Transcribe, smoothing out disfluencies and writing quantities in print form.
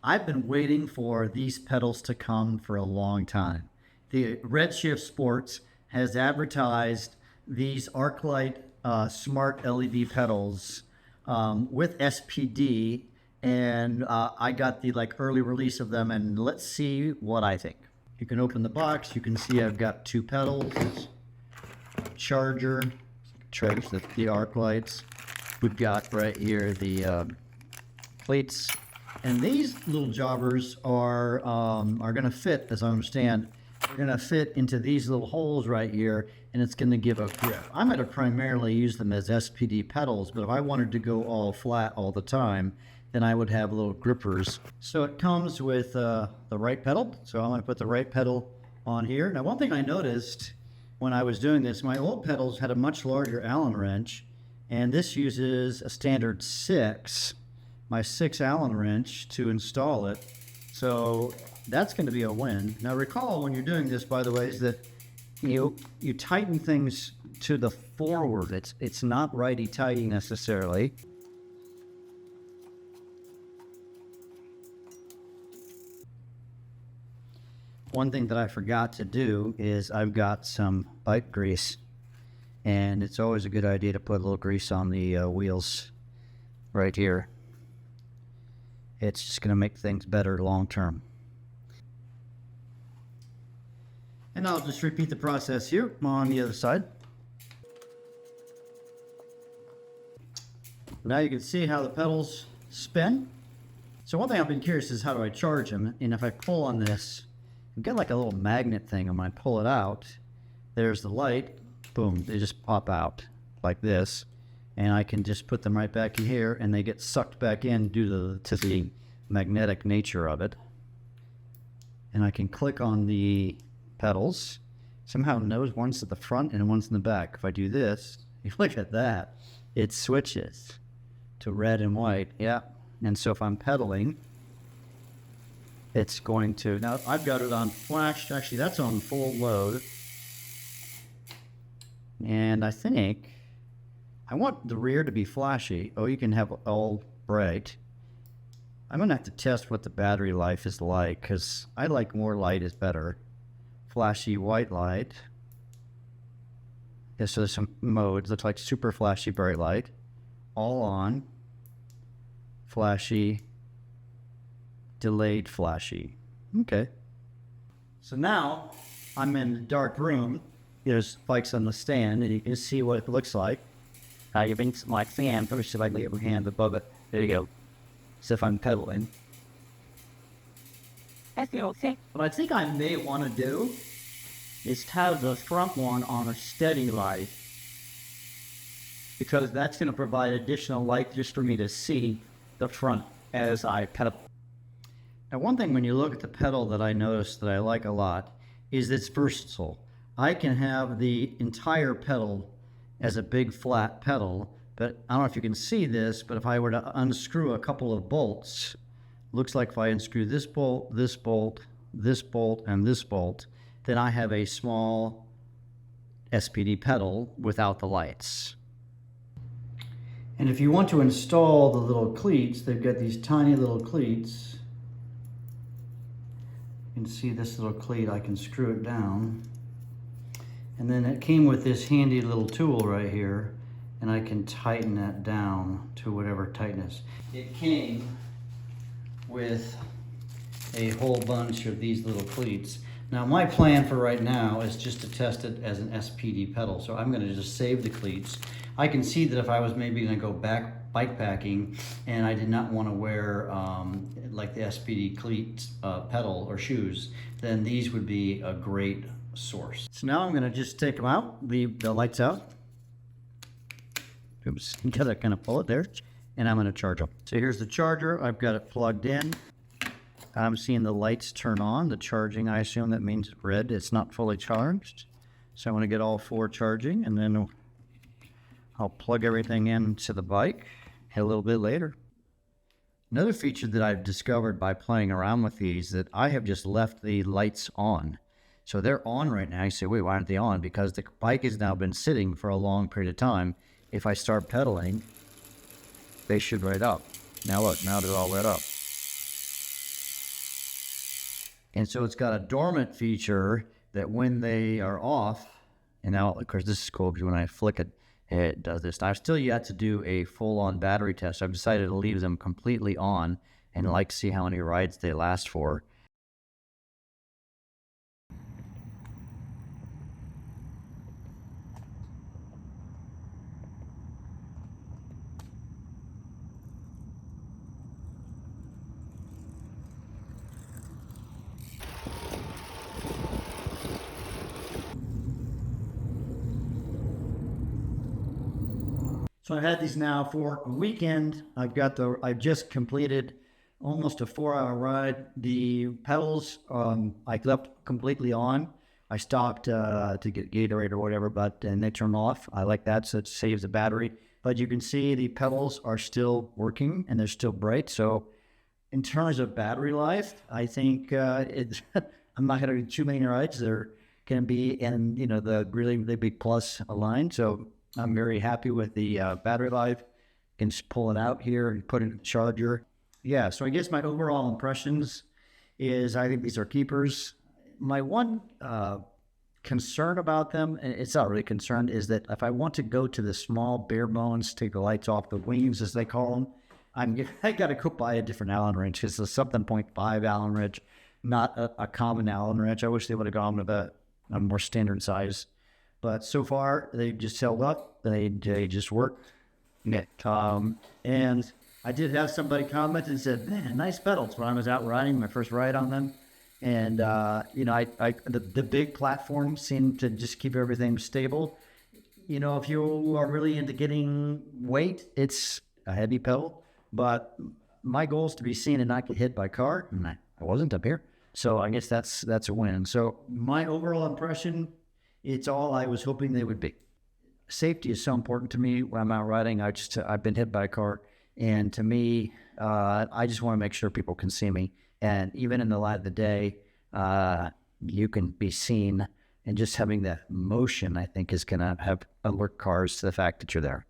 I've been waiting for these pedals to come for a long time. The Redshift Sports has advertised these Arclight smart LED pedals with SPD, and I got the early release of them, and let's see what I think. You can open the box. You can see I've got two pedals, charger, the Arclights. We've got right here the plates. And these little jobbers are going to fit, as I understand, they're going to fit into these little holes right here, and it's going to give a grip. I'm going to primarily use them as SPD pedals, but if I wanted to go all flat all the time, then I would have little grippers. So it comes with the right pedal. So I'm going to put the right pedal on here. Now, one thing I noticed when I was doing this, my old pedals had a much larger Allen wrench, and this uses a standard 6. My 6 Allen wrench to install it. So that's going to be a win. Now recall when you're doing this, by the way, is that you tighten things to the forward. It's not righty-tighty necessarily. One thing that I forgot to do is I've got some bike grease, and it's always a good idea to put a little grease on the wheels right here. It's just going to make things better long term. And I'll just repeat the process here on the other side. Now you can see how the pedals spin. So one thing I've been curious is how do I charge them? And if I pull on this, I've got like a little magnet thing, and when I pull it out, there's the light, boom, they just pop out like this. And I can just put them right back in here, and they get sucked back in due to the magnetic nature of it. And I can click on the pedals. Somehow it knows one's at the front and one's in the back. If I do this, you look at that, it switches to red and white. Yeah. And so if I'm pedaling, it's going to, now I've got it on flash, actually that's on full load. And I think I want the rear to be flashy. Oh, you can have all bright. I'm going to have to test what the battery life is like, because I like more light is better. Flashy white light. Yeah, so there's some modes. Looks like super flashy bright light. All on. Flashy. Delayed flashy. Okay. So now I'm in a dark room. There's bikes on the stand, and you can see what it looks like. You bring my fan, first if I lay your hand above it. There you go. So if I'm pedaling. That's the old thing. What I think I may want to do is have the front one on a steady light, because that's going to provide additional light just for me to see the front as I pedal. Now, one thing when you look at the pedal that I noticed that I like a lot is it's versatile. I can have the entire pedal as a big flat pedal, but I don't know if you can see this, but if I were to unscrew a couple of bolts, looks like if I unscrew this bolt, this bolt, this bolt, and this bolt, then I have a small SPD pedal without the lights. And if you want to install the little cleats, they've got these tiny little cleats. You can see this little cleat, I can screw it down. And then it came with this handy little tool right here, and I can tighten that down to whatever tightness. It came with a whole bunch of these little cleats. Now my plan for right now is just to test it as an SPD pedal. So I'm gonna just save the cleats. I can see that if I was maybe gonna go back bike packing and I did not wanna wear like the SPD cleat pedal or shoes, then these would be a great source. So now I'm gonna just take them out, leave the lights out. Oops, gotta kind of pull it there. And I'm gonna charge them. So here's the charger, I've got it plugged in. I'm seeing the lights turn on, the charging, I assume that means red, it's not fully charged. So I'm gonna get all four charging, and then I'll plug everything into the bike a little bit later. Another feature that I've discovered by playing around with these, that I have just left the lights on. So they're on right now. You say, wait, why aren't they on? Because the bike has now been sitting for a long period of time. If I start pedaling, they should light up. Now look, now they're all lit up. And so it's got a dormant feature that when they are off, and now, of course, this is cool because when I flick it, it does this. Now, I've still yet to do a full-on battery test. I've decided to leave them completely on and like to see how many rides they last for. So I've had these now for a weekend. I've just completed almost a 4-hour ride. The pedals, I left completely on. I stopped to get Gatorade or whatever, and they turn off. I like that, so it saves the battery. But you can see the pedals are still working and they're still bright. So in terms of battery life, I think I'm not going to do too many rides. They're going to be in the really big plus line. So I'm very happy with the battery life. Can just pull it out here and put it in the charger. Yeah, so I guess my overall impressions is I think these are keepers. My one concern about them, and it's not really concerned, is that if I want to go to the small bare bones, take the lights off the wings, as they call them, I got to go buy a different Allen wrench. It's a something 0.5 Allen wrench, not a common Allen wrench. I wish they would have gone with a more standard size. But so far, they just held up. They just work. Yeah. And I did have somebody comment and said, "Man, nice pedals." When I was out riding, my first ride on them, and the big platform seemed to just keep everything stable. If you are really into getting weight, it's a heavy pedal. But my goal is to be seen and not get hit by a car, and I wasn't up here. So I guess that's a win. So my overall impression, it's all I was hoping they would be. Safety is so important to me when I'm out riding. I've been hit by a car, and to me, I just want to make sure people can see me. And even in the light of the day, you can be seen, and just having that motion, I think, is going to have alert cars to the fact that you're there.